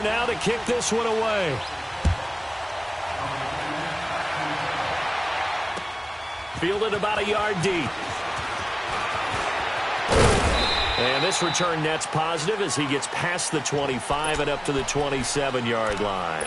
Now to kick this one away. Fielded about a yard deep. And this return net's positive as he gets past the 25 and up to the 27-yard line.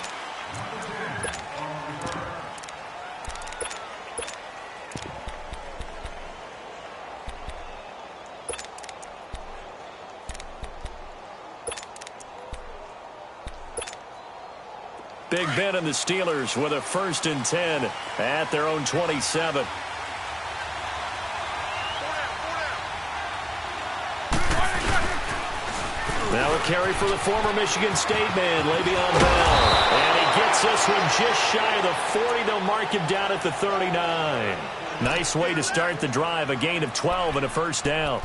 Big Ben and the Steelers with a 1st and 10 at their own 27. Now a carry for the former Michigan State man, Le'Veon Bell. And he gets this one just shy of the 40. They'll mark him down at the 39. Nice way to start the drive, a gain of 12 and a 1st down.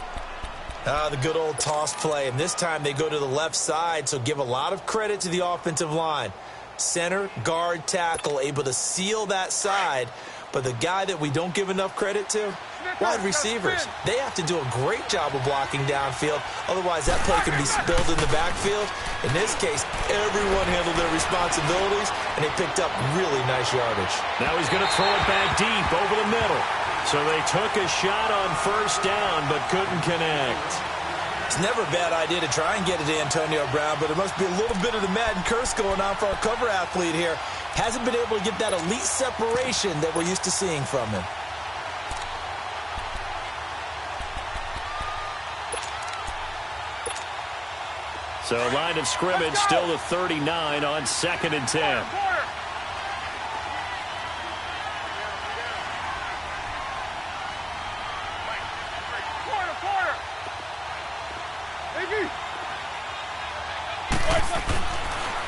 The good old toss play, and this time they go to the left side, so give a lot of credit to the offensive line. Center, guard, tackle, able to seal that side. But the guy that we don't give enough credit to, wide receivers. They have to do a great job of blocking downfield. Otherwise, that play can be spilled in the backfield. In this case, everyone handled their responsibilities, and they picked up really nice yardage. Now he's going to throw it back deep over the middle. So they took a shot on 1st down, but couldn't connect. It's never a bad idea to try and get it to Antonio Brown, but there must be a little bit of the Madden curse going on for our cover athlete here. Hasn't been able to get that elite separation that we're used to seeing from him. So line of scrimmage still the 39 on 2nd and 10.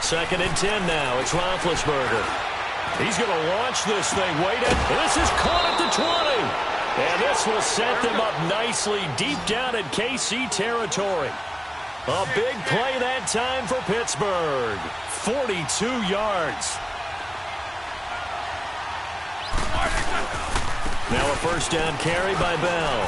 Second and 10 now. It's Roethlisberger. He's going to launch this thing. Wait it. This is caught at the 20. And this will set them up nicely deep down in KC territory. A big play that time for Pittsburgh. 42 yards. Now a 1st down carry by Bell.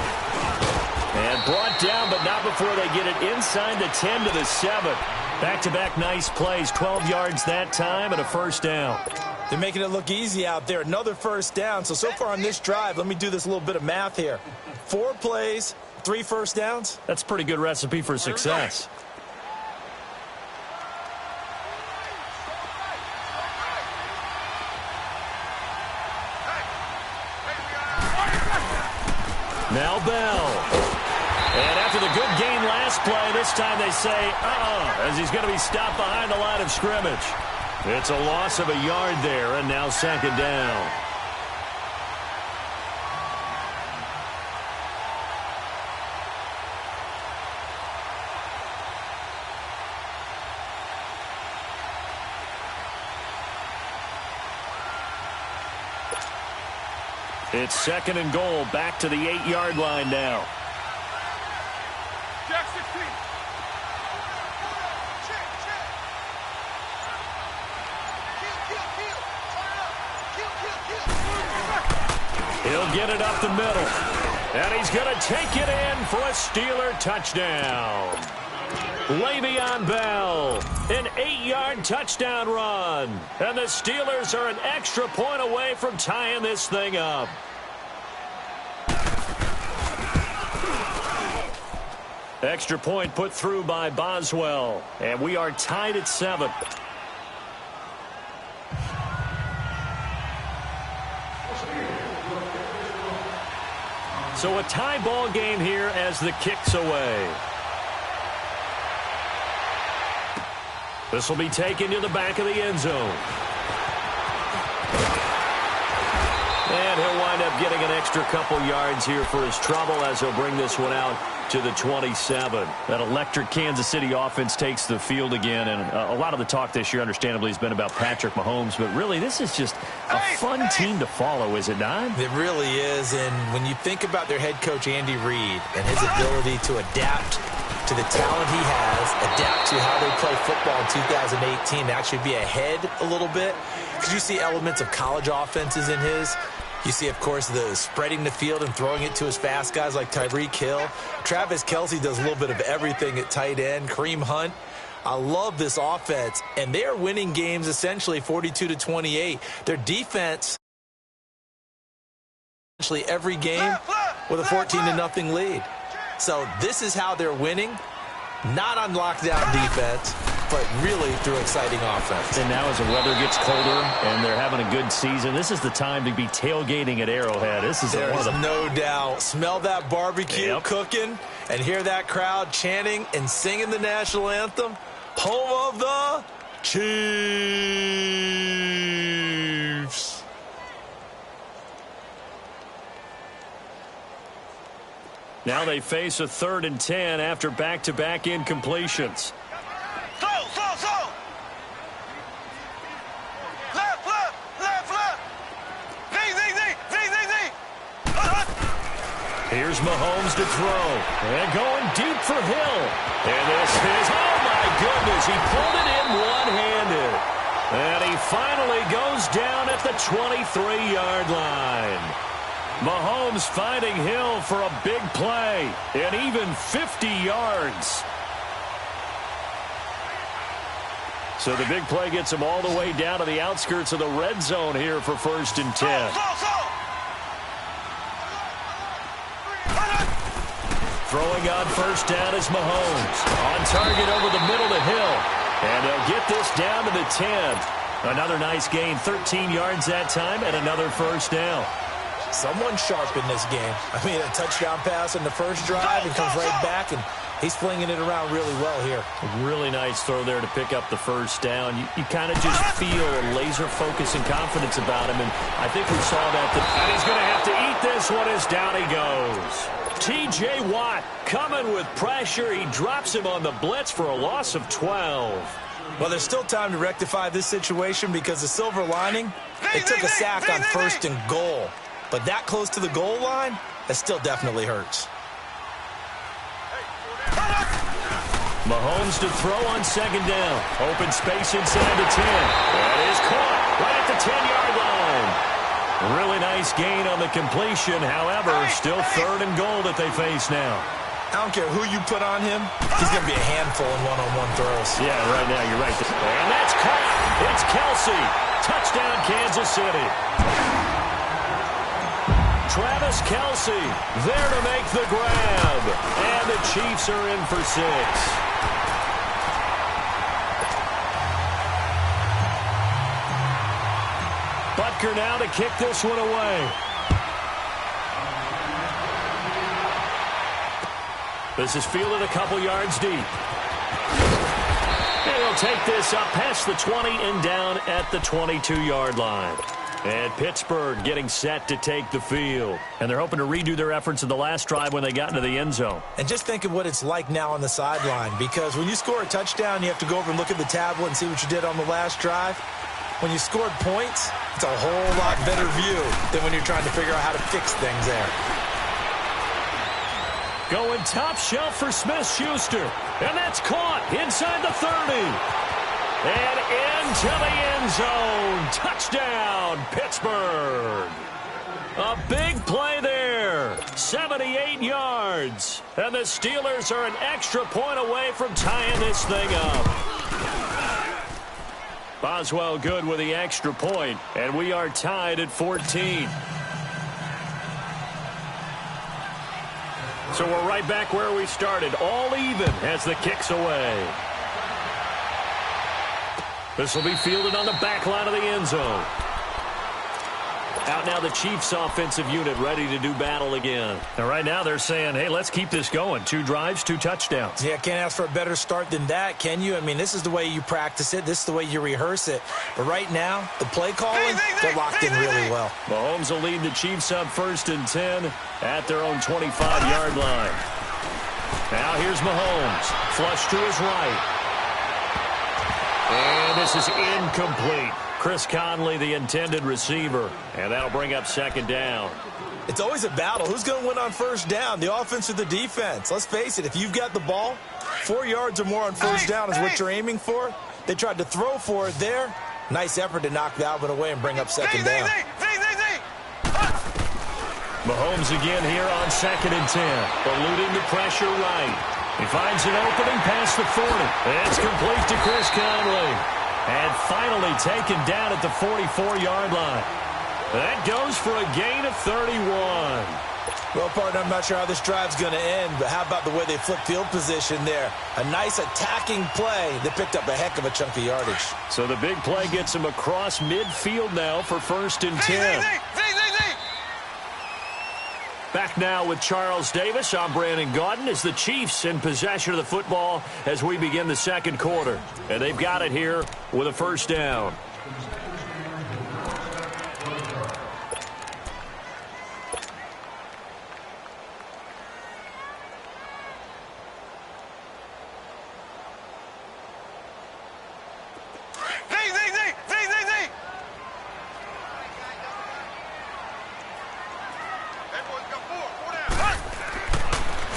And brought down, but not before they get it inside the 10 to the 7. Back-to-back nice plays, 12 yards that time and a 1st down. They're making it look easy out there. Another 1st down. So far on this drive, let me do this little bit of math here. 4 plays, 3 1st downs. That's a pretty good recipe for success. Now Bell. And after the good gain last play, this time they say, as he's going to be stopped behind the line of scrimmage. It's a loss of a yard there, and now 2nd down. It's 2nd and goal, back to the 8-yard line now. He'll get it up the middle. And he's going to take it in for a Steeler touchdown. Le'Veon Bell, an 8-yard touchdown run. And the Steelers are an extra point away from tying this thing up. Extra point put through by Boswell. And we are tied at 7. So a tie ball game here as the kick's away. This will be taken to the back of the end zone. And he'll wind up getting an extra couple yards here for his trouble as he'll bring this one out to the 27. That electric Kansas City offense takes the field again, and a lot of the talk this year, understandably, has been about Patrick Mahomes, but really this is just a fun team to follow, is it not? It really is, and when you think about their head coach, Andy Reid, and his ability to adapt to the talent he has, adapt to how they play football in 2018, actually be ahead a little bit, because you see elements of college offenses in his. You see, of course, the spreading the field and throwing it to his fast guys like Tyreek Hill. Travis Kelce does a little bit of everything at tight end. Kareem Hunt I love this offense, and they are winning games essentially 42-28. Their defense, essentially every game with a 14-0 lead. So this is how they're winning, not on lockdown defense, but really through exciting offense. And now as the weather gets colder and they're having a good season, this is the time to be tailgating at Arrowhead. This is There's no doubt. Smell that barbecue cooking and hear that crowd chanting and singing the national anthem. Home of the Chiefs. Now they face a 3rd and 10 after back-to-back incompletions. Here's Mahomes to throw. And going deep for Hill. And this is, oh my goodness, he pulled it in one-handed. And he finally goes down at the 23-yard line. Mahomes finding Hill for a big play. And even 50 yards. So the big play gets him all the way down to the outskirts of the red zone here for 1st and 10. Throwing on 1st down is Mahomes. On target over the middle to Hill. And they'll get this down to the 10. Another nice gain, 13 yards that time, and another 1st down. Someone sharp in this game. I mean, a touchdown pass in the first drive and comes right back, and he's flinging it around really well here. A really nice throw there to pick up the 1st down. You kind of just feel a laser focus and confidence about him, and I think we saw that. And he's going to have to eat this one as down he goes. T.J. Watt coming with pressure. He drops him on the blitz for a loss of 12. Well, there's still time to rectify this situation because the silver lining, they took a sack on 1st and goal. But that close to the goal line, that still definitely hurts. Mahomes to throw on 2nd down. Open space inside the 10. That is caught right at the 10-yard line. Really nice gain on the completion. However, still 3rd and goal that they face now. I don't care who you put on him. He's going to be a handful in one-on-one throws. Yeah, right now, you're right. And that's caught. It's Kelsey. Touchdown, Kansas City. Travis Kelsey there to make the grab. And the Chiefs are in for 6. Butker now to kick this one away. This is fielded a couple yards deep. And he'll take this up past the 20 and down at the 22-yard line. And Pittsburgh getting set to take the field. And they're hoping to redo their efforts in the last drive when they got into the end zone. And just think of what it's like now on the sideline. Because when you score a touchdown, you have to go over and look at the tablet and see what you did on the last drive. When you scored points, it's a whole lot better view than when you're trying to figure out how to fix things there. Going top shelf for Smith-Schuster. And that's caught inside the 30. And into the end zone. Touchdown, Pittsburgh. A big play there. 78 yards. And the Steelers are an extra point away from tying this thing up. Boswell good with the extra point. And we are tied at 14. So we're right back where we started. All even as the kick's away. This will be fielded on the back line of the end zone. Out now the Chiefs offensive unit ready to do battle again. And right now they're saying, hey, let's keep this going. 2 drives, 2 touchdowns. Yeah, can't ask for a better start than that, can you? I mean, this is the way you practice it. This is the way you rehearse it. But right now, the play calling, they're locked in really well. Mahomes will lead the Chiefs up 1st and 10 at their own 25-yard line. Now here's Mahomes. Flush to his right. And this is incomplete. Chris Conley, the intended receiver. And that'll bring up 2nd down. It's always a battle. Who's going to win on 1st down, the offense or the defense? Let's face it, if you've got the ball, 4 yards or more on 1st down is what you're aiming for. They tried to throw for it there. Nice effort to knock that one away and bring up 2nd down. Mahomes again here on 2nd and 10. Eluding the pressure right. He finds an opening past the 40. It's complete to Chris Conley. And finally taken down at the 44-yard line. That goes for a gain of 31. Well, partner, I'm not sure how this drive's going to end, but how about the way they flip field position there? A nice attacking play that picked up a heck of a chunk of yardage. So the big play gets him across midfield now for 1st and 10. Back now with Charles Davis. I'm Brandon Gaudin as the Chiefs in possession of the football as we begin the second quarter. And they've got it here with a 1st down.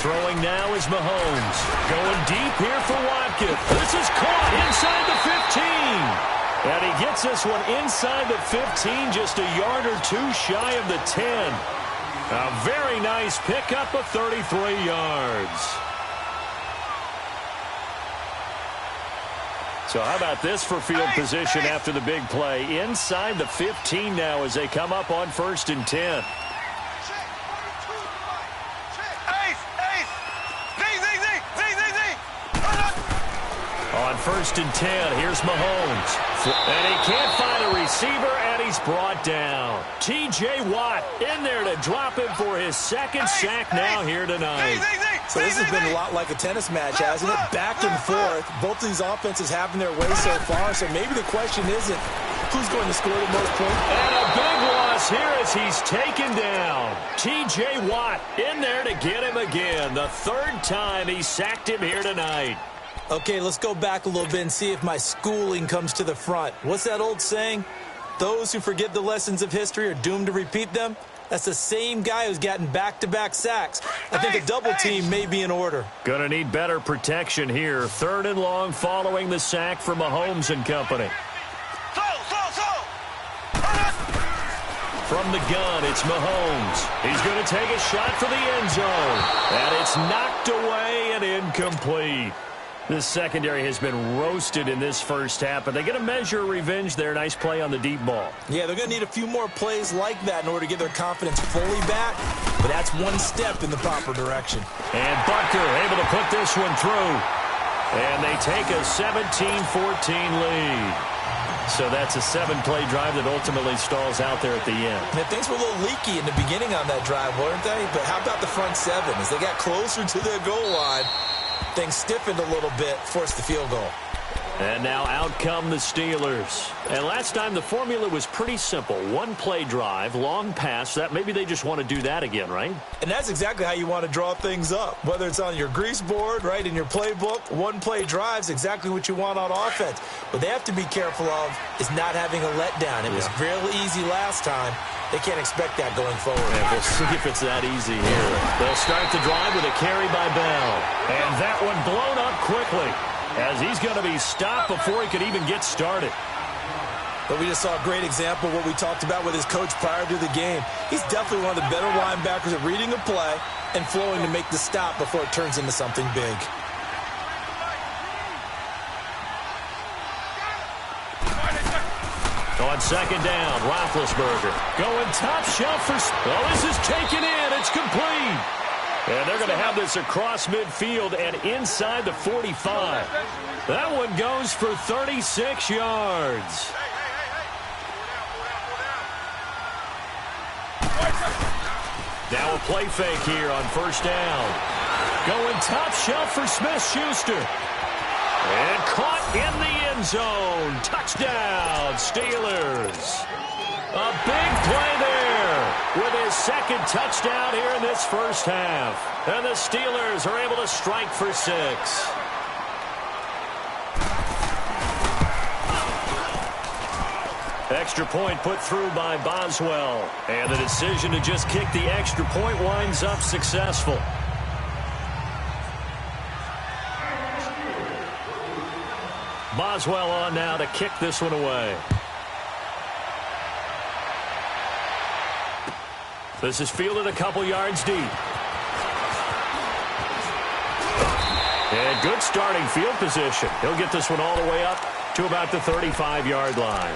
Throwing now is Mahomes. Going deep here for Watkins. This is caught inside the 15. And he gets this one inside the 15, just a yard or two shy of the 10. A very nice pickup of 33 yards. So how about this for field position after the big play? Inside the 15 now as they come up on 1st and 10. On 1st and 10, here's Mahomes. And he can't find a receiver, and he's brought down. T.J. Watt in there to drop him for his 2nd sack now here tonight. So this has been a lot like a tennis match, hasn't it? Back and forth. Both of these offenses having their way so far, so maybe the question isn't who's going to score the most points. And a big loss here as he's taken down. T.J. Watt in there to get him again. The 3rd time he sacked him here tonight. Okay, let's go back a little bit and see if my schooling comes to the front. What's that old saying? Those who forget the lessons of history are doomed to repeat them. That's the same guy who's gotten back-to-back sacks. I think a double team may be in order. Gonna need better protection here. 3rd and long following the sack from Mahomes and company. From the gun, it's Mahomes. He's going to take a shot for the end zone. And it's knocked away and incomplete. This secondary has been roasted in this first half, but they're going to measure revenge there. Nice play on the deep ball. Yeah, they're going to need a few more plays like that in order to get their confidence fully back, but that's one step in the proper direction. And Butker able to put this one through. And they take a 17-14 lead. So that's a 7-play drive that ultimately stalls out there at the end. Yeah, things were a little leaky in the beginning on that drive, weren't they? But how about the front 7? As they got closer to their goal line, things stiffened a little bit, forced the field goal. And now out come the Steelers. And last time the formula was pretty simple. 1-play drive, long pass. That maybe they just want to do that again, right? And that's exactly how you want to draw things up. Whether it's on your grease board, right, in your playbook, 1-play drive's exactly what you want on offense. What they have to be careful of is not having a letdown. It was fairly easy last time. They can't expect that going forward. And we'll see if it's that easy here. They'll start the drive with a carry by Bell. And that one blown up quickly, as he's going to be stopped before he could even get started. But we just saw a great example of what we talked about with his coach prior to the game. He's definitely one of the better linebackers at reading a play and flowing to make the stop before it turns into something big. On 2nd down, Roethlisberger going top shelf for... Oh, this is taken in. It's complete. And they're going to have this across midfield and inside the 45. That one goes for 36 yards. Now a play fake here on 1st down. Going top shelf for Smith-Schuster. And caught in the end zone. Touchdown, Steelers. A big play there with his 2nd touchdown here in this first half. And the Steelers are able to strike for 6. Extra point put through by Boswell. And the decision to just kick the extra point winds up successful. Boswell on now to kick this one away. This is fielded a couple yards deep. And good starting field position. He'll get this one all the way up to about the 35-yard line.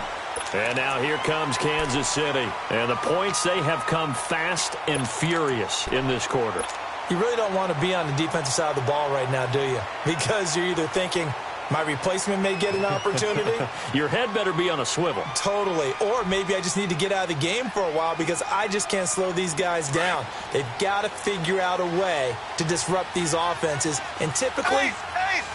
And now here comes Kansas City. And the points, they have come fast and furious in this quarter. You really don't want to be on the defensive side of the ball right now, do you? Because you're either thinking, my replacement may get an opportunity. Your head better be on a swivel. Totally. Or maybe I just need to get out of the game for a while because I just can't slow these guys down. They've got to figure out a way to disrupt these offenses. And typically,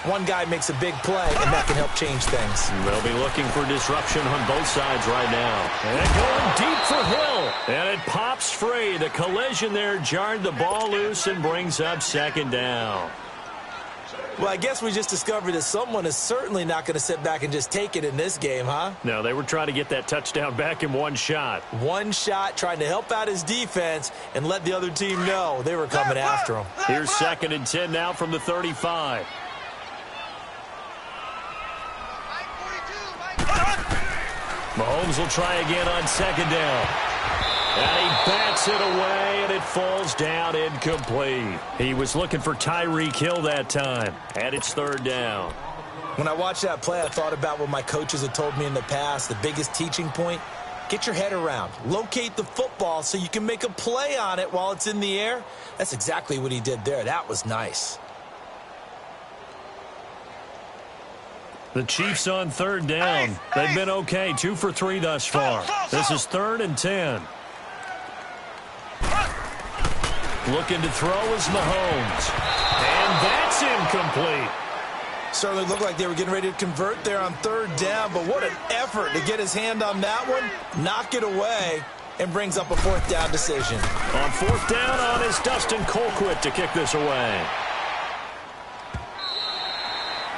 one guy makes a big play, and that can help change things. They'll be looking for disruption on both sides right now. And going deep for Hill. And it pops free. The collision there jarred the ball loose and brings up second down. Well, I guess we just discovered that someone is certainly not going to sit back and just take it in this game, huh? No, they were trying to get that touchdown back in one shot. One shot, trying to help out his defense and let the other team know they were coming after him. Here's 2nd and 10 now from the 35. Mahomes will try again on 2nd down. And he bats it away, and it falls down incomplete. He was looking for Tyreek Hill that time, and it's 3rd down. When I watched that play, I thought about what my coaches had told me in the past. The biggest teaching point, get your head around. Locate the football so you can make a play on it while it's in the air. That's exactly what he did there. That was nice. The Chiefs on 3rd down. They've been okay, 2 for 3 thus far. This is 3rd and 10. Looking to throw is Mahomes. And that's incomplete. Certainly looked like they were getting ready to convert there on 3rd down, but what an effort to get his hand on that one, knock it away, and brings up a 4th down decision. On 4th down on is Dustin Colquitt to kick this away.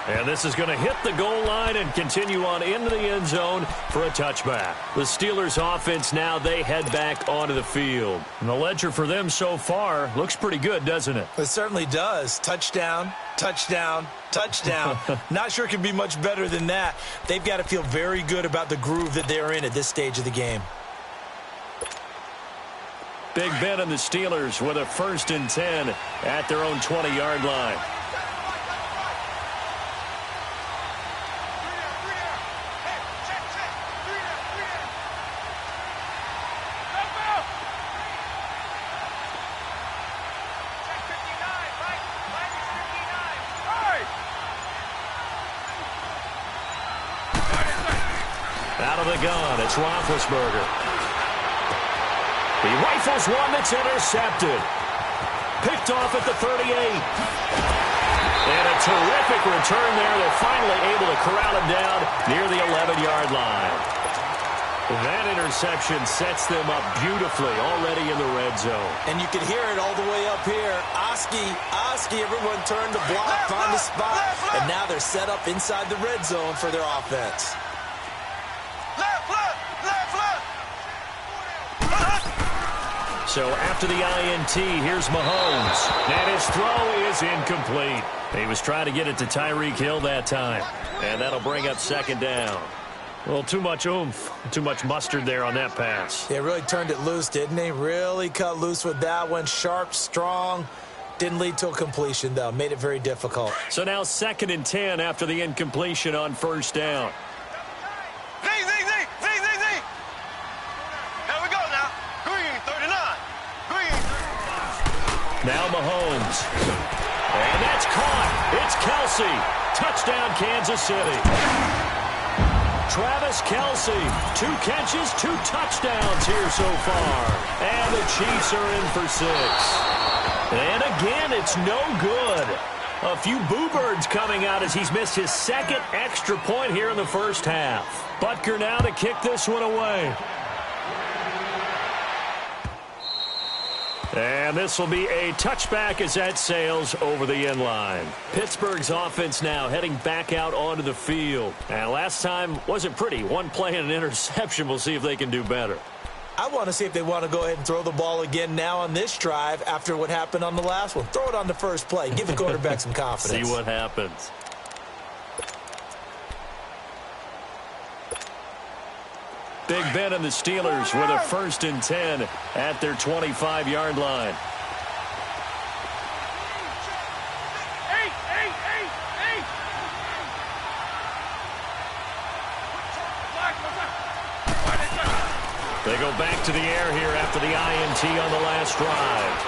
And this is going to hit the goal line and continue on into the end zone for a touchback. The Steelers offense now, they head back onto the field. And the ledger for them so far looks pretty good, doesn't it? It certainly does. Touchdown, touchdown, touchdown. Not sure it can be much better than that. They've got to feel very good about the groove that they're in at this stage of the game. Big Ben and the Steelers with a 1st and 10 at their own 20-yard line. Out of the gun, it's Roethlisberger. He rifles one that's intercepted. Picked off at the 38. And a terrific return there. They're finally able to corral him down near the 11-yard line. That interception sets them up beautifully already in the red zone. And you can hear it all the way up here. Oski, everyone turned to block, found a spot, and now they're set up inside the red zone for their offense. So after the INT, here's Mahomes. And his throw is incomplete. He was trying to get it to Tyreek Hill that time. And that'll bring up 2nd down. Well, too much oomph, too much mustard there on that pass. They really turned it loose, didn't they? Really cut loose with that one. Sharp, strong. Didn't lead to a completion, though. Made it very difficult. So now 2nd and 10 after the incompletion on 1st down. Now Mahomes. And that's caught. It's Kelsey. Touchdown, Kansas City. Travis Kelsey. 2 catches, 2 touchdowns here so far. And the Chiefs are in for 6. And again, it's no good. A few boo birds coming out as he's missed his 2nd extra point here in the first half. Butker now to kick this one away. And this will be a touchback as that sails over the end line. Pittsburgh's offense now heading back out onto the field. And last time wasn't pretty. 1 play and an interception. We'll see if they can do better. I want to see if they want to go ahead and throw the ball again now on this drive after what happened on the last one. Throw it on the first play. Give the quarterback some confidence. See what happens. Big Ben and the Steelers with a 1st and 10 at their 25-yard line. They go back to the air here after the INT on the last drive.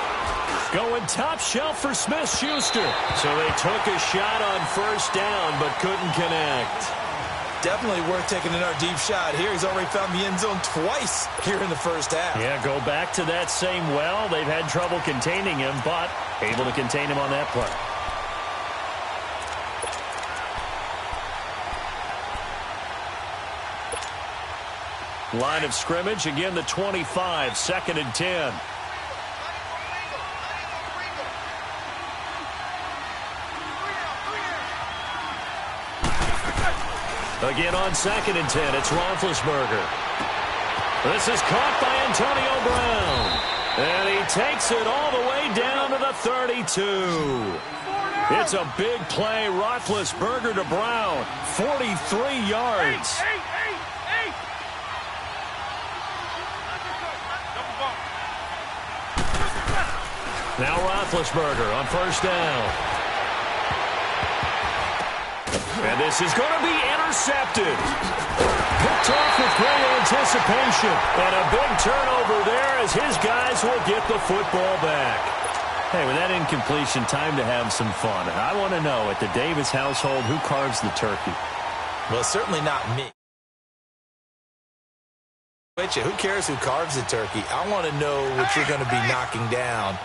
Going top shelf for Smith-Schuster. So they took a shot on first down but couldn't connect. Definitely worth taking another deep shot here. He's already found the end zone twice here in the first half. Yeah, go back to that same well. They've had trouble containing him, but able to contain him on that play. Line of scrimmage, again the 25, 2nd and 10. Again on 2nd and 10, it's Roethlisberger. This is caught by Antonio Brown. And he takes it all the way down to the 32. It's a big play, Roethlisberger to Brown, 43 yards. Now Roethlisberger on first down. And this is going to be intercepted. Picked off with great anticipation. And a big turnover there as his guys will get the football back. Hey, with that incompletion, time to have some fun. And I want to know, at the Davis household, who carves the turkey? Well, certainly not me. Who cares who carves the turkey? I want to know what you're going to be knocking down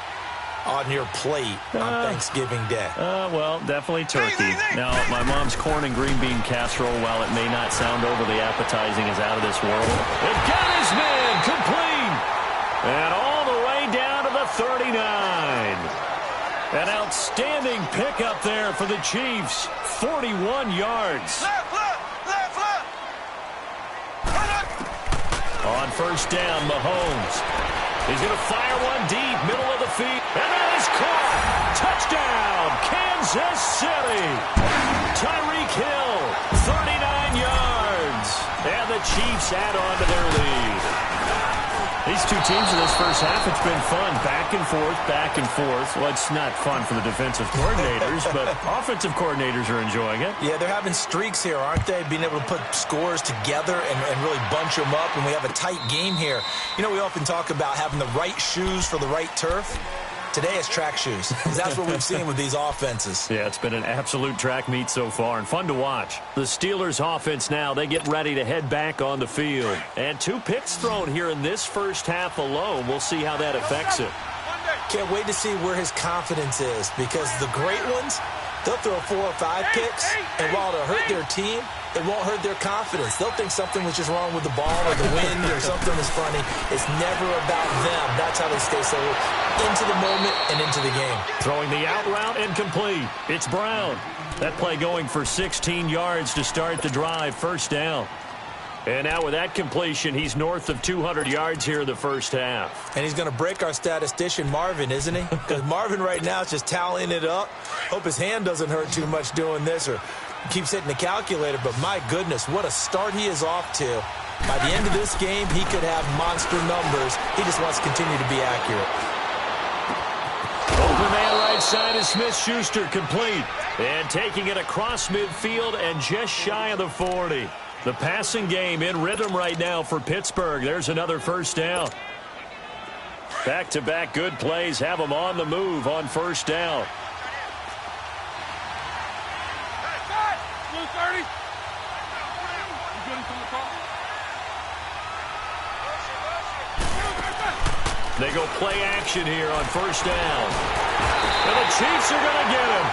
on your plate on Thanksgiving Day. Well, definitely turkey. Now, my mom's corn and green bean casserole, while it may not sound overly appetizing, is out of this world. It got his man complete. And all the way down to the 39. An outstanding pickup there for the Chiefs. 41 yards. On first down, Mahomes. He's going to fire one deep, middle of the field. And that is caught. Touchdown, Kansas City. Tyreek Hill, 39 yards. And the Chiefs add on to their lead. These two teams in this first half, it's been fun. Back and forth, back and forth. Well, it's not fun for the defensive coordinators, but offensive coordinators are enjoying it. Yeah, they're having streaks here, aren't they? Being able to put scores together and really bunch them up, and we have a tight game here. You know, we often talk about having the right shoes for the right turf. Today it's track shoes, because that's what we've seen with these offenses. Yeah, it's been an absolute track meet so far, and fun to watch. The Steelers offense now, they get ready to head back on the field. And 2 picks thrown here in this first half alone. We'll see how that affects it. Can't wait to see where his confidence is, because the great ones, they'll throw 4 or 5 picks, and while it'll hurt their team, it won't hurt their confidence. They'll think something was just wrong with the ball or the wind or something was funny. It's never about them. That's how they stay so into the moment and into the game. Throwing the out route incomplete. It's Brown. That play going for 16 yards to start the drive. First down. And now with that completion, he's north of 200 yards here in the first half. And he's going to break our statistician, Marvin, isn't he? Because Marvin right now is just tallying it up. Hope his hand doesn't hurt too much doing this or keeps hitting the calculator. But my goodness, what a start he is off to. By the end of this game, he could have monster numbers. He just wants to continue to be accurate. Open man right side is Smith-Schuster, complete. And taking it across midfield and just shy of the 40. The passing game in rhythm right now for Pittsburgh. There's another first down. Back-to-back good plays have them on the move on first down. They go play action here on first down. And the Chiefs are going to get him.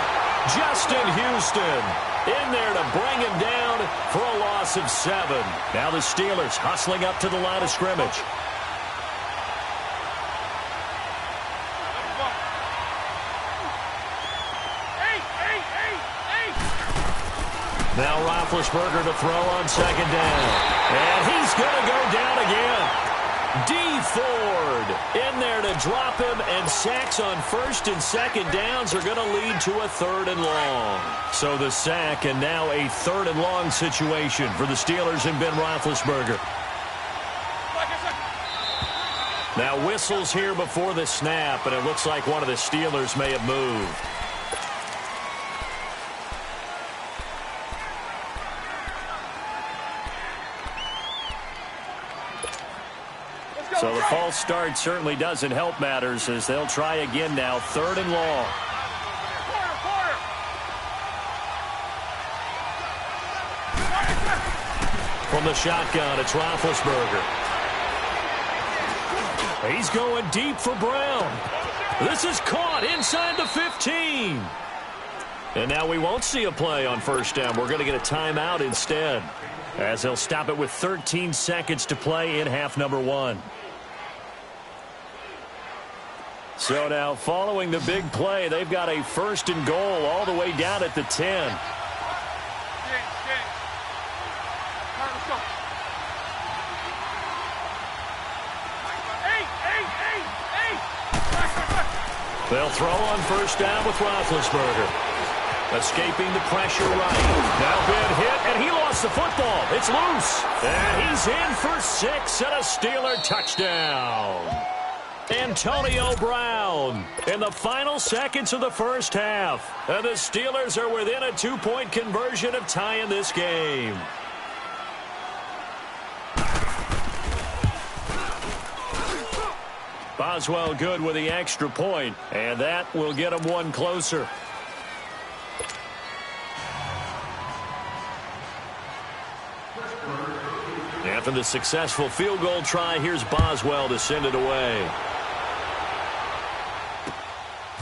Justin Houston in there to bring him down for a loss of 7. Now the Steelers hustling up to the line of scrimmage. Now Roethlisberger to throw on second down. And he's going to go down again. D. Ford in there to drop him, and sacks on first and second downs are going to lead to a 3rd and long. So the sack, and now a 3rd and long situation for the Steelers and Ben Roethlisberger. Now whistles here before the snap, and it looks like one of the Steelers may have moved. So the false start certainly doesn't help matters as they'll try again now, 3rd and long. From the shotgun, it's Roethlisberger. He's going deep for Brown. This is caught inside the 15. And now we won't see a play on 1st down. We're going to get a timeout instead, as they'll stop it with 13 seconds to play in half number 1. So now following the big play, they've got a 1st and goal all the way down at the 10. They'll throw on 1st down with Roethlisberger. Escaping the pressure right. Now been hit, and he lost the football. It's loose. And he's in for 6 and a Steeler touchdown. Antonio Brown in the final seconds of the 1st half. And the Steelers are within a 2-point conversion of tying this game. Boswell good with the extra point, and that will get him one closer. After the successful field goal try, here's Boswell to send it away.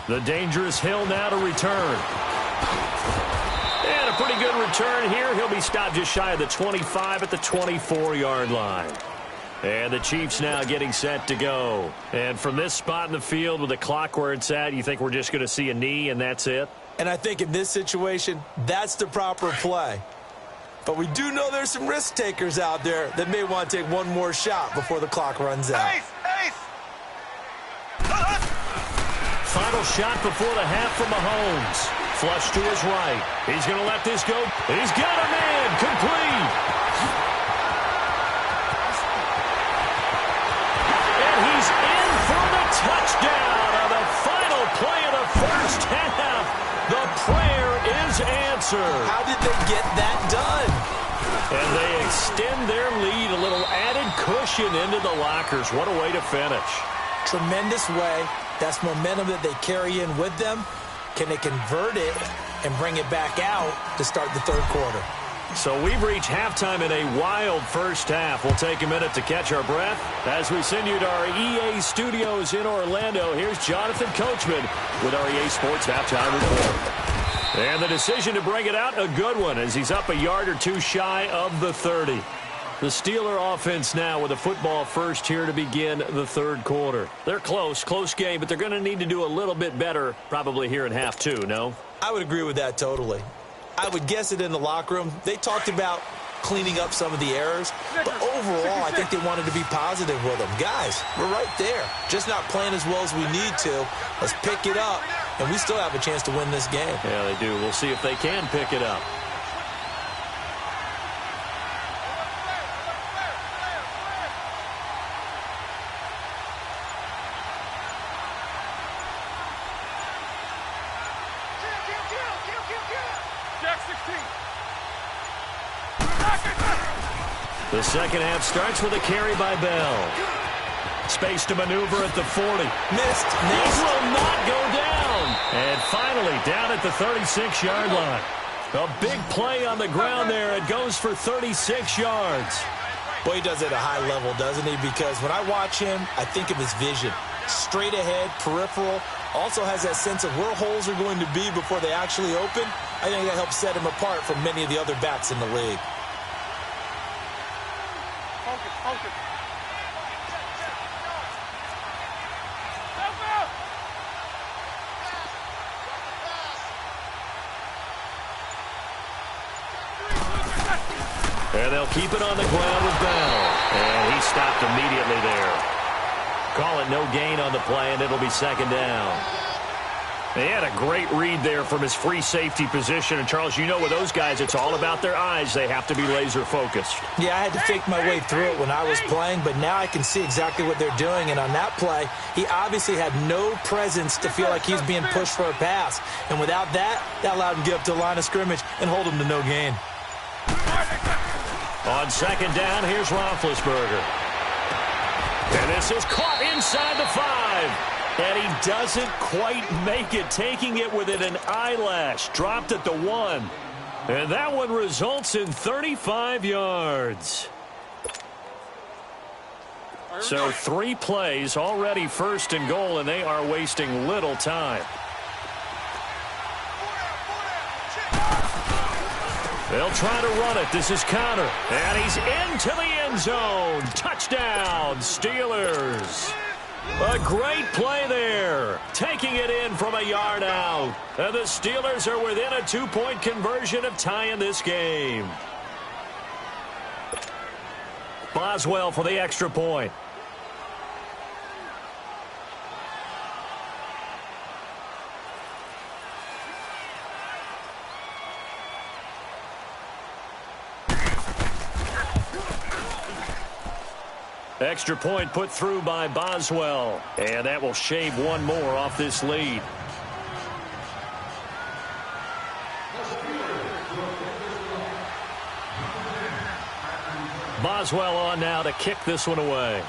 The dangerous Hill now to return. And a pretty good return here. He'll be stopped just shy of the 25 at the 24-yard line. And the Chiefs now getting set to go. And from this spot in the field with the clock where it's at, you think we're just going to see a knee and that's it? And I think in this situation, that's the proper play. But we do know there's some risk takers out there that may want to take one more shot before the clock runs out. Final shot before the half from Mahomes. Flush to his right. He's going to let this go. He's got a man. Complete. And he's in for the touchdown on the final play of the 1st half. The prayer is answered. How did they get that done? And they extend their lead, a little added cushion into the lockers. What a way to finish. Tremendous way. That's momentum that they carry in with them. Can they convert it and bring it back out to start the 3rd quarter? So we've reached halftime in a wild 1st half. We'll take a minute to catch our breath as we send you to our EA studios in Orlando. Here's Jonathan Coachman with our EA Sports Halftime Report. And the decision to bring it out, a good one, as he's up a yard or two shy of the 30. The Steeler offense now with a football first here to begin the 3rd quarter. They're close game, but they're going to need to do a little bit better probably here in half 2, no? I would agree with that totally. I would guess it in the locker room. They talked about cleaning up some of the errors, but overall I think they wanted to be positive with them. Guys, we're right there. Just not playing as well as we need to. Let's pick it up, and we still have a chance to win this game. Yeah, they do. We'll see if they can pick it up. The 2nd half starts with a carry by Bell. Space to maneuver at the 40. Missed. This will not go down. And finally down at the 36-yard line. A big play on the ground there. It goes for 36 yards. Boy, he does it at a high level, doesn't he? Because when I watch him, I think of his vision. Straight ahead, peripheral. Also has that sense of where holes are going to be before they actually open. I think that helps set him apart from many of the other backs in the league. And they'll keep it on the ground with Bell. And he stopped immediately there. Call it no gain on the play, and it'll be 2nd down. They had a great read there from his free safety position. And, Charles, you know with those guys, it's all about their eyes. They have to be laser-focused. Yeah, I had to fake my way through it when I was playing, but now I can see exactly what they're doing. And on that play, he obviously had no presence to feel like he's being pushed for a pass. And without that, that allowed him to get up to the line of scrimmage and hold him to no gain. On 2nd down, here's Roethlisberger. And this is caught inside the 5. And he doesn't quite make it, taking it within an eyelash. Dropped at the 1. And that one results in 35 yards. So 3 plays, already 1st and goal, and they are wasting little time. They'll try to run it. This is Connor. And he's into the end zone. Touchdown, Steelers. A great play there. Taking it in from a yard out. And the Steelers are within a 2-point conversion of tying this game. Boswell for the extra point. Extra point put through by Boswell. And that will shave one more off this lead. Boswell on now to kick this one away.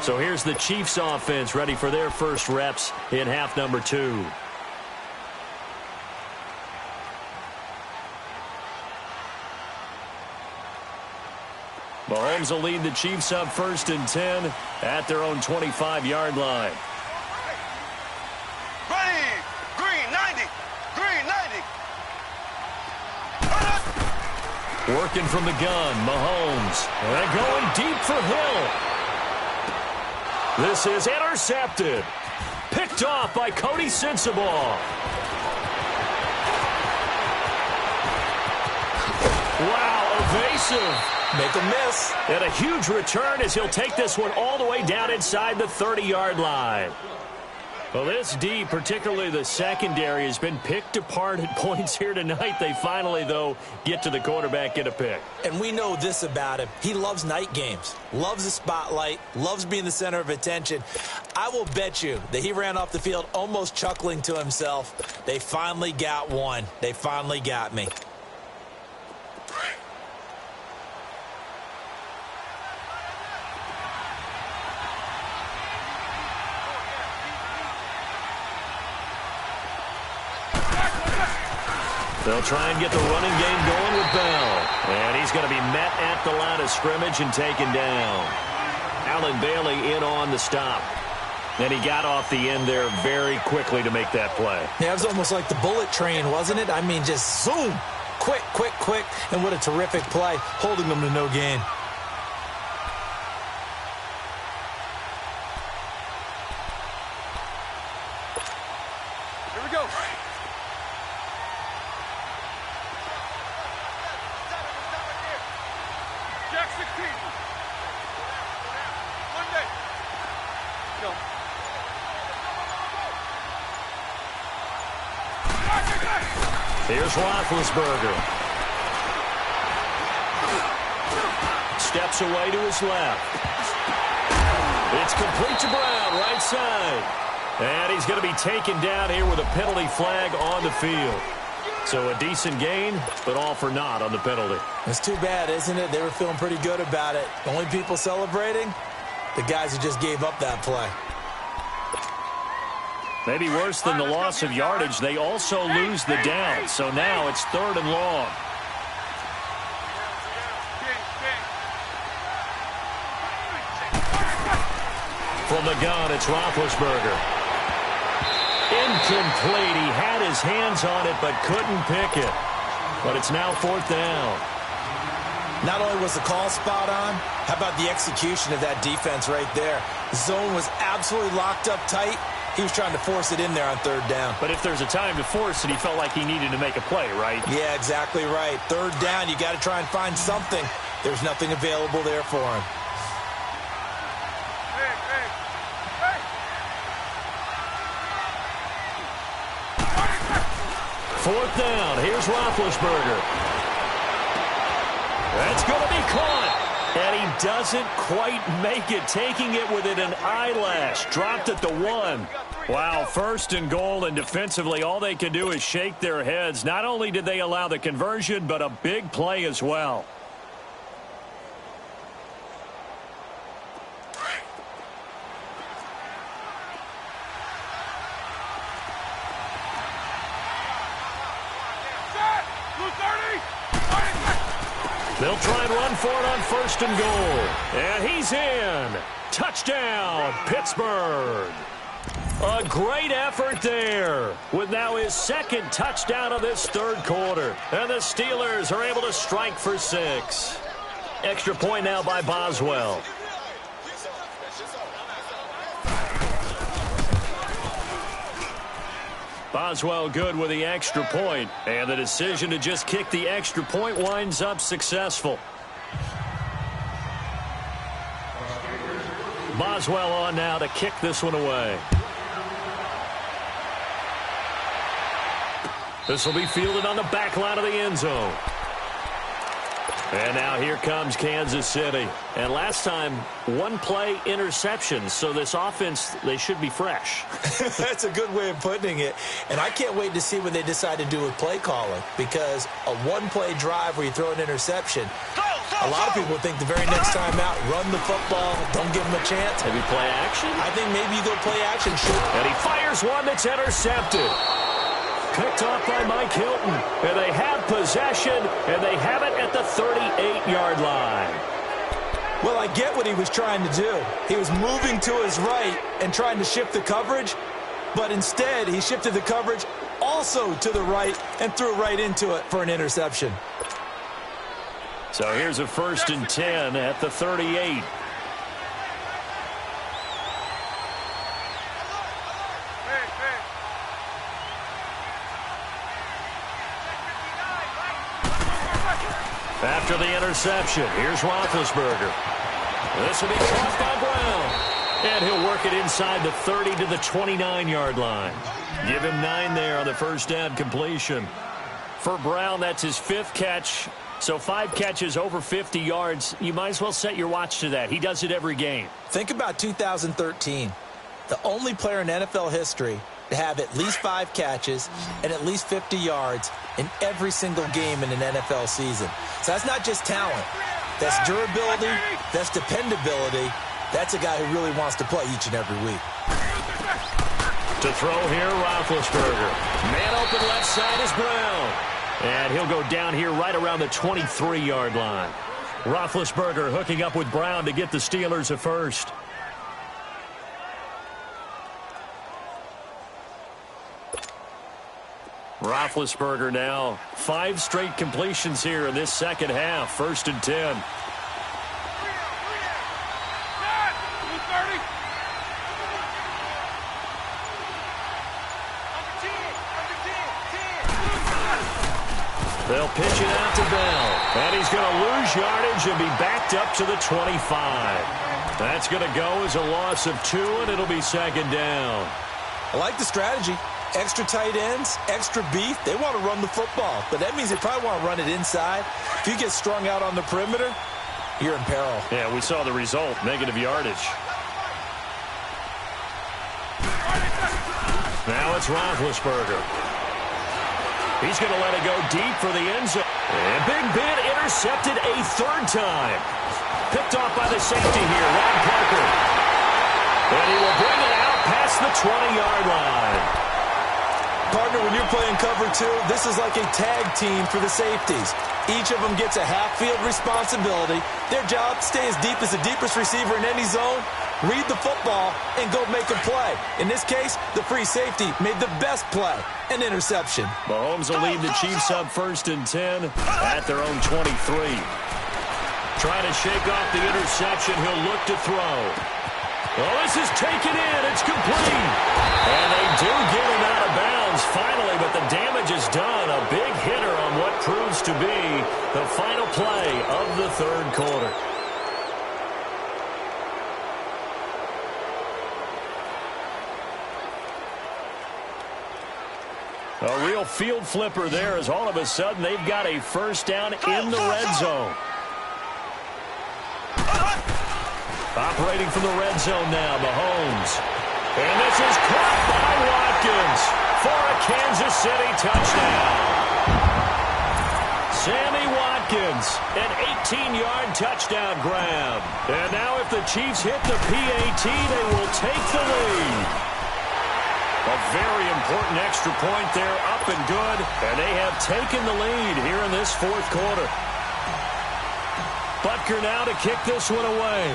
So here's the Chiefs offense ready for their first reps in half number 2. Mahomes will lead the Chiefs up 1st and 10 at their own 25-yard line. Ready, green 90, green 90. Working from the gun, Mahomes. And going deep for Hill. This is intercepted. Picked off by Cody Sensabaugh. Wow, evasive. Make a miss. And a huge return as he'll take this one all the way down inside the 30-yard line. Well, this D, particularly the secondary, has been picked apart at points here tonight. They finally, though, get to the quarterback, get a pick. And we know this about him. He loves night games, loves the spotlight, loves being the center of attention. I will bet you that he ran off the field almost chuckling to himself. They finally got one. They finally got me. They'll try and get the running game going with Bell. And he's going to be met at the line of scrimmage and taken down. Allen Bailey in on the stop. And he got off the end there very quickly to make that play. Yeah, it was almost like the bullet train, wasn't it? I mean, just zoom. Quick, quick, quick. And what a terrific play, holding them to no gain. Here we go. Jack 16. Monday. Go. Here's Roethlisberger. Steps away to his left. It's complete to Brown, right side. And he's going to be taken down here with a penalty flag on the field. So a decent gain, but all for naught on the penalty. It's too bad, isn't it? They were feeling pretty good about it. The only people celebrating, the guys who just gave up that play. Maybe worse than the loss of yardage, they also lose the down. So now it's 3rd and long. From the gun, it's Roethlisberger. Incomplete. He had his hands on it, but couldn't pick it. But it's now 4th down. Not only was the call spot on, how about the execution of that defense right there? The zone was absolutely locked up tight. He was trying to force it in there on 3rd down. But if there's a time to force it, he felt like he needed to make a play, right? Yeah, exactly right. 3rd down, you got to try and find something. There's nothing available there for him. Fourth down. Here's Roethlisberger. That's going to be caught. And he doesn't quite make it, taking it within an eyelash. Dropped at the 1. Wow, first and goal, and defensively, all they can do is shake their heads. Not only did they allow the conversion, but a big play as well. They'll try and run for it on first and goal. And he's in. Touchdown, Pittsburgh. A great effort there with now his second touchdown of this third quarter. And the Steelers are able to strike for 6. Extra point now by Boswell. Boswell good with the extra point, and the decision to just kick the extra point winds up successful. Boswell on now to kick this one away. This will be fielded on the back line of the end zone. And now here comes Kansas City. And last time, one play interception. So this offense, they should be fresh. That's a good way of putting it. And I can't wait to see what they decide to do with play calling. Because a one-play drive where you throw an interception, a lot of people think the very next time out, run the football, don't give them a chance. Maybe play action? I think maybe you go play action, shoot. And he fires one that's intercepted. Picked off by Mike Hilton. And they have possession, and they have it at the 38-yard line. Well, I get what he was trying to do. He was moving to his right and trying to shift the coverage, but instead he shifted the coverage also to the right and threw right into it for an interception. So here's a 1st and 10 at the 38. After the interception, here's Roethlisberger. This will be caught by Brown. And he'll work it inside the 30 to the 29-yard line. Give him 9 there on the first down completion. For Brown, that's his 5th catch. So 5 catches over 50 yards. You might as well set your watch to that. He does it every game. Think about 2013. The only player in NFL history to have at least 5 catches and at least 50 yards in every single game in an NFL season. So that's not just talent. That's durability. That's dependability. That's a guy who really wants to play each and every week. To throw here, Roethlisberger. Man open left side is Brown. And he'll go down here right around the 23-yard line. Roethlisberger hooking up with Brown to get the Steelers a first. Roethlisberger now 5 straight completions here in this second half. 1st and 10. They'll pitch it out to Bell. And he's going to lose yardage and be backed up to the 25. That's going to go as a loss of 2, and it'll be 2nd down. I like the strategy. Extra tight ends, extra beef. They want to run the football, but that means they probably want to run it inside. If you get strung out on the perimeter, you're in peril. Yeah, we saw the result, negative yardage. Now it's Roethlisberger. He's going to let it go deep for the end zone. And Big Ben intercepted a 3rd time. Picked off by the safety here, Ron Parker. And he will bring it out past the 20-yard line. Partner, when you're playing cover 2, this is like a tag team for the safeties. Each of them gets a half-field responsibility. Their job, stay as deep as the deepest receiver in any zone, read the football, and go make a play. In this case, the free safety made the best play, an interception. Mahomes will lead the Chiefs up 1st and 10 at their own 23. Trying to shake off the interception. He'll look to throw. Well, this is taken in. It's complete. And they do get him out of bounds finally, but the damage is done. A big hitter on what proves to be the final play of the 3rd quarter. A real field flipper there as all of a sudden they've got a 1st down in the red zone. Operating from the red zone now, Mahomes. And this is caught by Watkins for a Kansas City touchdown. Sammy Watkins, an 18-yard touchdown grab. And now if the Chiefs hit the PAT, they will take the lead. A very important extra point there, up and good. And they have taken the lead here in this fourth quarter. Butker now to kick this one away.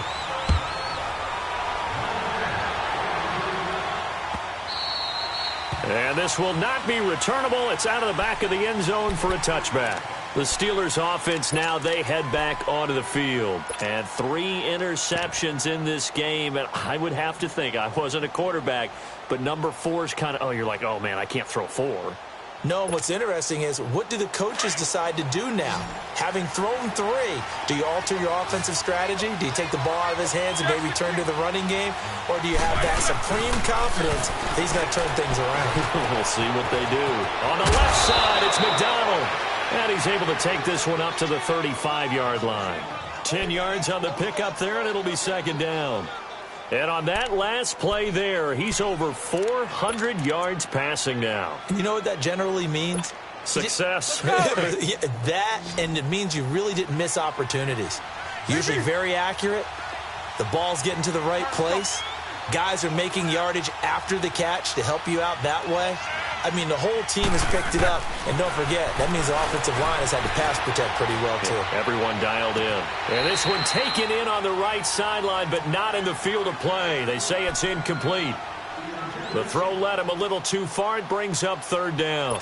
And this will not be returnable. It's out of the back of the end zone for a touchback. The Steelers offense now, they head back onto the field. And 3 interceptions in this game. And I would have to think, I wasn't a quarterback, but number 4 is kind of, oh, you're like, oh, man, I can't throw 4. No, what's interesting is, what do the coaches decide to do now? Having thrown 3, do you alter your offensive strategy? Do you take the ball out of his hands and maybe turn to the running game? Or do you have that supreme confidence that he's going to turn things around? We'll see what they do. On the left side, it's McDonald. And he's able to take this one up to the 35-yard line. 10 yards on the pickup there, and it'll be second down. And on that last play there, he's over 400 yards passing now. You know what that generally means? Success. That, and it means you really didn't miss opportunities. Usually very accurate. The ball's getting to the right place. Guys are making yardage after the catch to help you out that way. I mean, the whole team has picked it up. And don't forget, that means the offensive line has had to pass protect pretty well, too. Yeah, everyone dialed in. And this one taken in on the right sideline, but not in the field of play. They say it's incomplete. The throw led him a little too far. It brings up third down.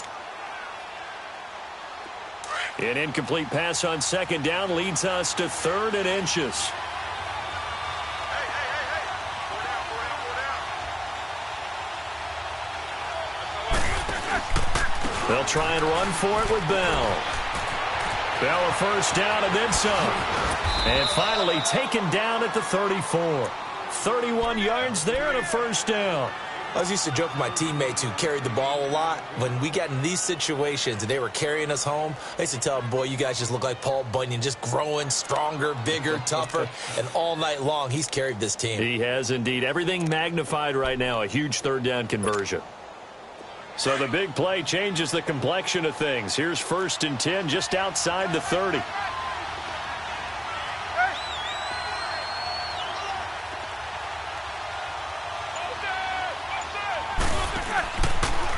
An incomplete pass on second down leads us to 3rd and inches. They'll try and run for it with Bell. Bell a first down and then some. And finally taken down at the 34. 31 yards there and a first down. I was used to joke with my teammates who carried the ball a lot. When we got in these situations and they were carrying us home, I used to tell them, boy, you guys just look like Paul Bunyan, just growing stronger, bigger, tougher. And all night long, he's carried this team. He has indeed. Everything magnified right now, a huge third down conversion. So the big play changes the complexion of things. Here's 1st and 10 just outside the 30.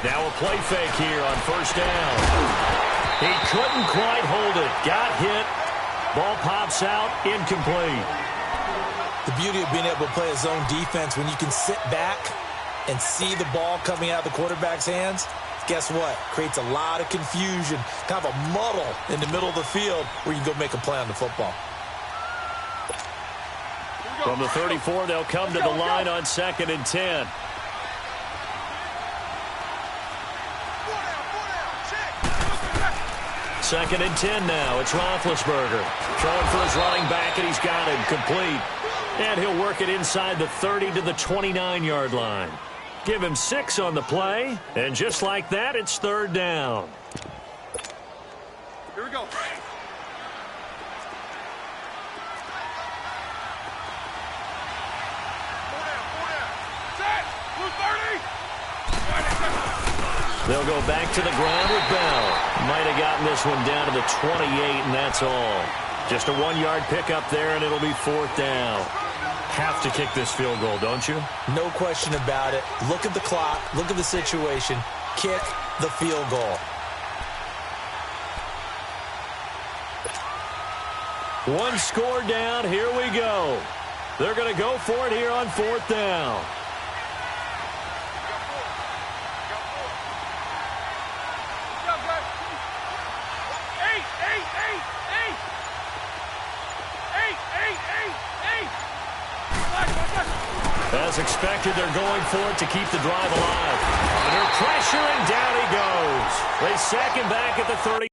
Now a play fake here on first down. He couldn't quite hold it. Got hit. Ball pops out. Incomplete. The beauty of being able to play a zone defense when you can sit back and see the ball coming out of the quarterback's hands, guess what? Creates a lot of confusion, kind of a muddle in the middle of the field where you can go make a play on the football. From the 34, they'll come to the line on 2nd and 10. Second and 10 now. It's Roethlisberger. Throwing for his running back, and he's got him complete. And he'll work it inside the 30 to the 29-yard line. Give him 6 on the play, and just like that, it's third down. Here we go. Set. Blue 30. They'll go back to the ground with Bell. Might have gotten this one down to the 28, and that's all. Just a 1-yard pickup there, and it'll be 4th down. Have to kick this field goal, don't you? No question about it. Look at the clock. Look at the situation. Kick the field goal. One score down. Here we go. They're going to go for it here on 4th down. As expected, they're going for it to keep the drive alive. Under pressure, and down he goes. They sack him back at the 30.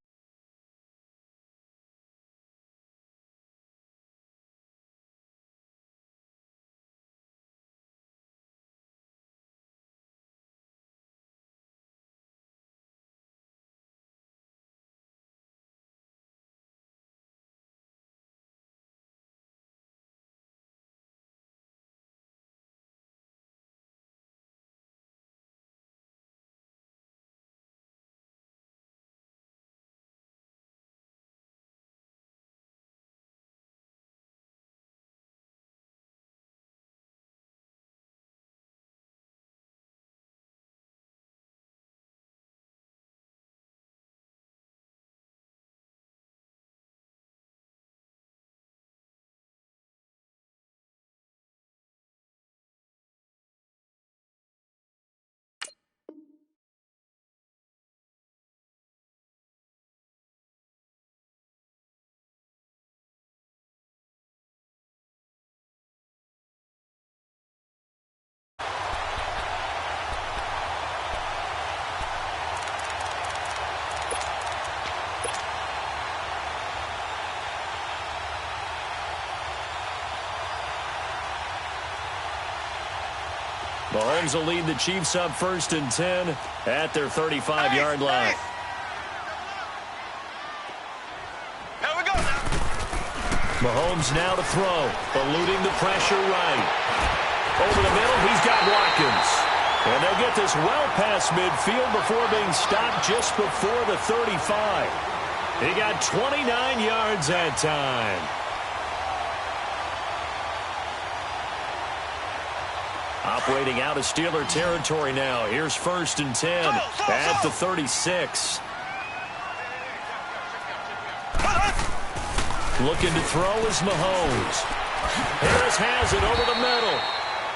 Mahomes will lead the Chiefs up 1st and 10 at their 35-yard line. Here we go. Mahomes now to throw, eluding the pressure right. Over the middle, he's got Watkins. And they'll get this well past midfield before being stopped just before the 35. He got 29 yards that time. Operating out of Steeler territory now. Here's 1st and 10 at the 36. Looking to throw is Mahomes. Harris has it over the middle.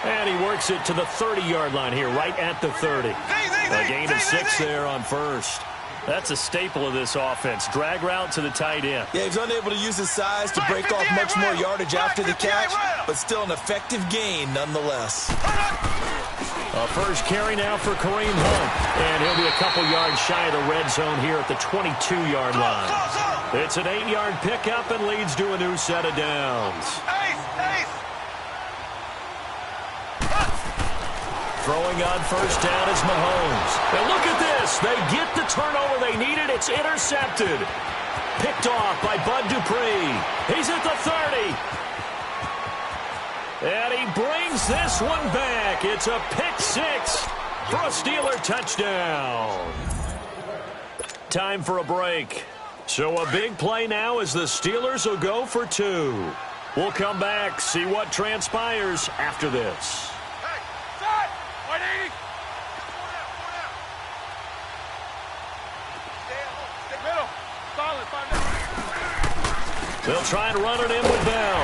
And he works it to the 30-yard line here, right at the 30. A gain of 6 there on 1st. That's a staple of this offense. Drag route to the tight end. Yeah, he's unable to use his size to break off much more yardage after the catch, but still an effective gain nonetheless. A first carry now for Kareem Hunt. And he'll be a couple yards shy of the red zone here at the 22-yard line. It's an 8-yard pickup and leads to a new set of downs. Throwing on 1st down is Mahomes. And look at this. They get the turnover they needed. It's intercepted. Picked off by Bud Dupree. He's at the 30. And he brings this one back. It's a pick 6 for a Steeler touchdown. Time for a break. So a big play now as the Steelers will go for 2. We'll come back, see what transpires after this. They'll try and run it in with Bell.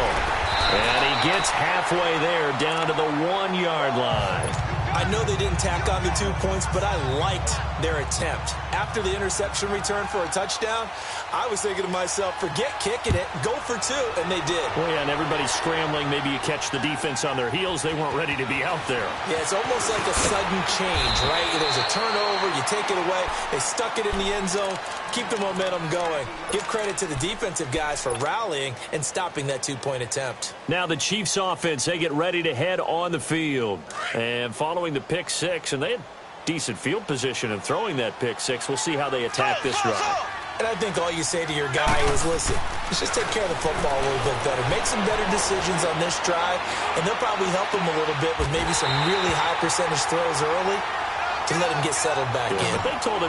And he gets halfway there down to the 1-yard line. I know they didn't tack on the 2 points, but I liked their attempt. After the interception return for a touchdown, I was thinking to myself, forget kicking it, go for 2, and they did. Well, yeah, and everybody's scrambling. Maybe you catch the defense on their heels. They weren't ready to be out there. Yeah, it's almost like a sudden change, right? There's a turnover, you take it away, they stuck it in the end zone, keep the momentum going. Give credit to the defensive guys for rallying and stopping that 2-point attempt. Now the Chiefs offense, they get ready to head on the field. And following the pick 6, and they had decent field position in throwing that pick 6. We'll see how they attack this drive. And I think all you say to your guy is, listen, let's just take care of the football a little bit better. Make some better decisions on this drive, and they'll probably help him a little bit with maybe some really high percentage throws early to let him get settled back in. But they told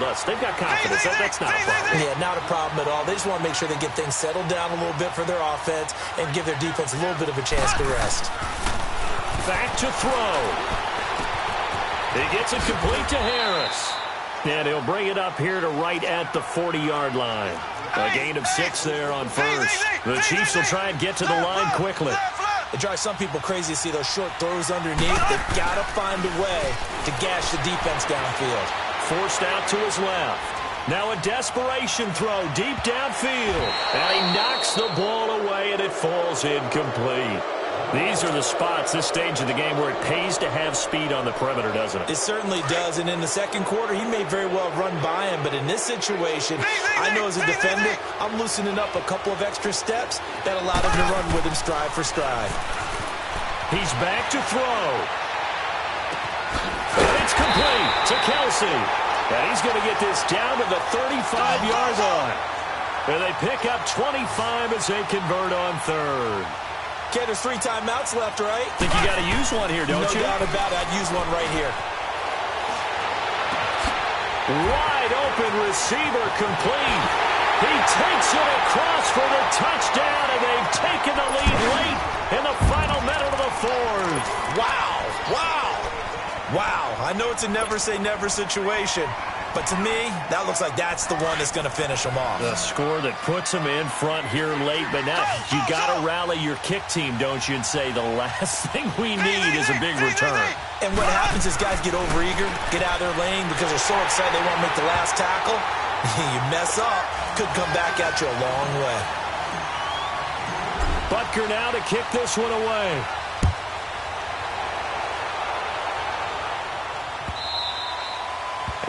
us, they've got confidence. That's not a problem. Yeah, not a problem at all. They just want to make sure they get things settled down a little bit for their offense and give their defense a little bit of a chance to rest. Back to throw. He gets it complete to Harris. And he'll bring it up here to right at the 40-yard line. A gain of 6 there on 1st. The Chiefs will try and get to the line quickly. It drives some people crazy to see those short throws underneath. They've got to find a way to gash the defense downfield. Forced out to his left. Now a desperation throw deep downfield. And he knocks the ball away, and it falls incomplete. These are the spots, this stage of the game, where it pays to have speed on the perimeter, doesn't it? It certainly does, and in the second quarter, he may very well run by him, but in this situation, I know as a defender, I'm loosening up a couple of extra steps that allowed him to run with him stride for stride. He's back to throw. And it's complete to Kelsey. And he's going to get this down to the 35-yard line. And they pick up 25 as they convert on 3rd. Okay, there's 3 timeouts left, right? Think you got to use one here, don't you? No doubt about it. I'd use one right here. Wide open receiver complete. He takes it across for the touchdown, and they've taken the lead late in the final minute of the 4th. Wow. I know it's a never-say-never situation, but to me, that looks like that's the one that's going to finish them off. The score that puts them in front here late, but now you got to rally your kick team, don't you, and say the last thing we need is a big return. And what happens is guys get overeager, get out of their lane because they're so excited they want to make the last tackle. You mess up, could come back at you a long way. Butker now to kick this one away.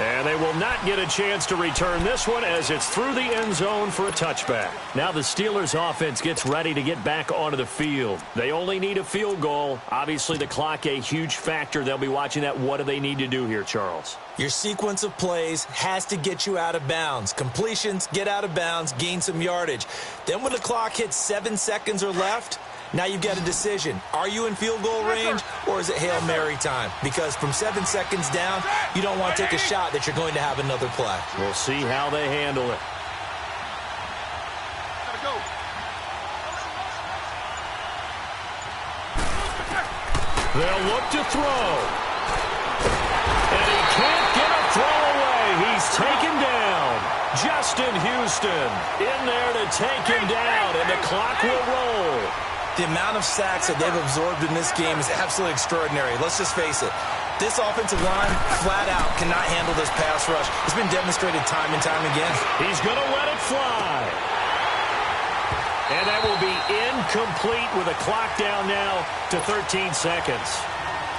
And they will not get a chance to return this one as it's through the end zone for a touchback. Now the Steelers offense gets ready to get back onto the field. They only need a field goal. Obviously the clock a huge factor. They'll be watching that. What do they need to do here, Charles? Your sequence of plays has to get you out of bounds. Completions, get out of bounds, gain some yardage. Then when the clock hits 7 seconds or left, now you've got a decision. Are you in field goal range or is it Hail Mary time? Because from 7 seconds down, you don't want to take a shot that you're going to have another play. We'll see how they handle it. They'll look to throw. And he can't get a throw away. He's taken down. Justin Houston in there to take him down, and the clock will roll. The amount of sacks that they've absorbed in this game is absolutely extraordinary. Let's just face it. This offensive line, flat out, cannot handle this pass rush. It's been demonstrated time and time again. He's going to let it fly. And that will be incomplete with a clock down now to 13 seconds.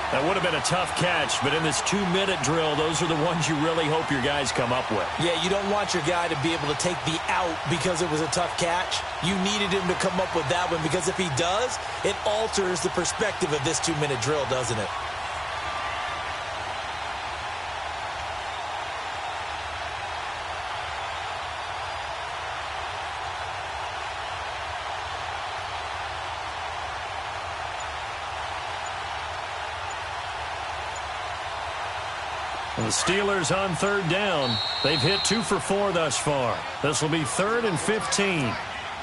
That would have been a tough catch, but in this 2-minute drill, those are the ones you really hope your guys come up with. Yeah, you don't want your guy to be able to take the out because it was a tough catch. You needed him to come up with that one because if he does, it alters the perspective of this 2-minute drill, doesn't it? The Steelers on third down. They've hit 2 for 4 thus far. This will be 3rd and 15.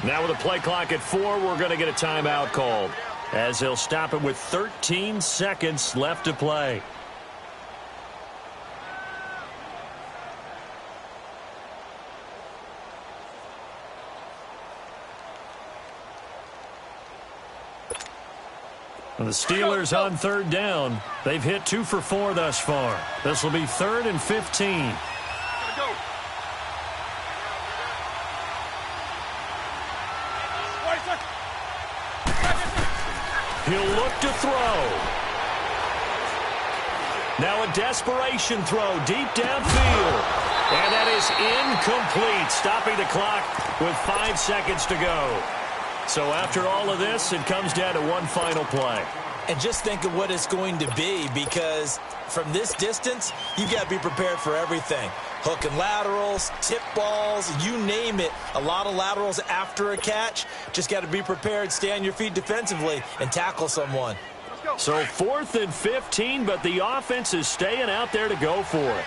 Now with a play clock at 4, we're going to get a timeout called, as he'll stop it with 13 seconds left to play. The Steelers on third down. They've hit 2 for 4 thus far. This will be 3rd and 15. He'll look to throw. Now a desperation throw deep downfield. And that is incomplete, stopping the clock with 5 seconds to go. So after all of this, it comes down to one final play. And just think of what it's going to be, because from this distance, you've got to be prepared for everything. Hook and laterals, tip balls, you name it. A lot of laterals after a catch. Just got to be prepared, stay on your feet defensively, and tackle someone. So 4th and 15, but the offense is staying out there to go for it.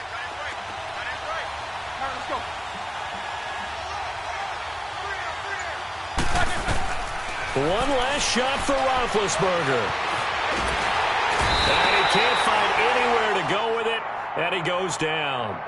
One last shot for Roethlisberger. And he can't find anywhere to go with it, and he goes down.